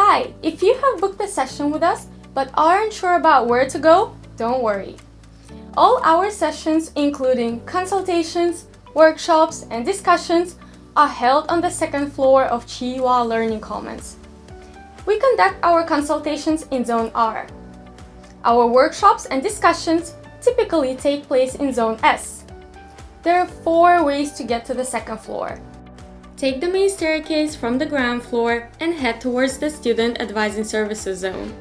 Hi! If you have booked a session with us but aren't sure about where to go, don't worry. All our sessions, including consultations, workshops, and discussions, are held on the second floor of Chihuahua Learning Commons. We conduct our consultations in Zone R. Our workshops and discussions typically take place in Zone S. There are 4 ways to get to the second floor. Take the main staircase from the ground floor and head towards the Student Advising Services Zone.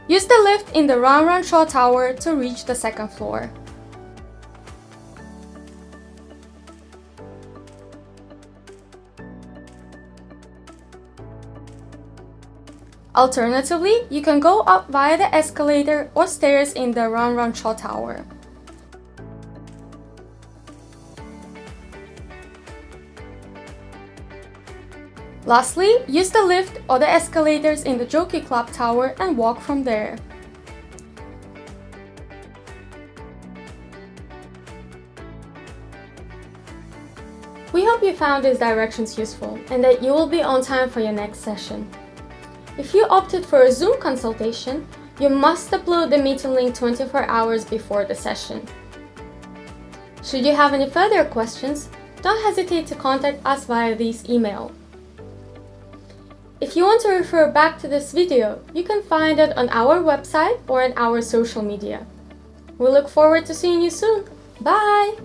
Use the lift in the Ron Shaw Tower to reach the second floor. Alternatively, you can go up via the escalator or stairs in the Ron Shaw Tower. Lastly, use the lift or the escalators in the Jockey Club Tower and walk from there. We hope you found these directions useful and that you will be on time for your next session. If you opted for a Zoom consultation, you must upload the meeting link 24 hours before the session. Should you have any further questions, don't hesitate to contact us via this email. If you want to refer back to this video, you can find it on our website or on our social media. We look forward to seeing you soon. Bye!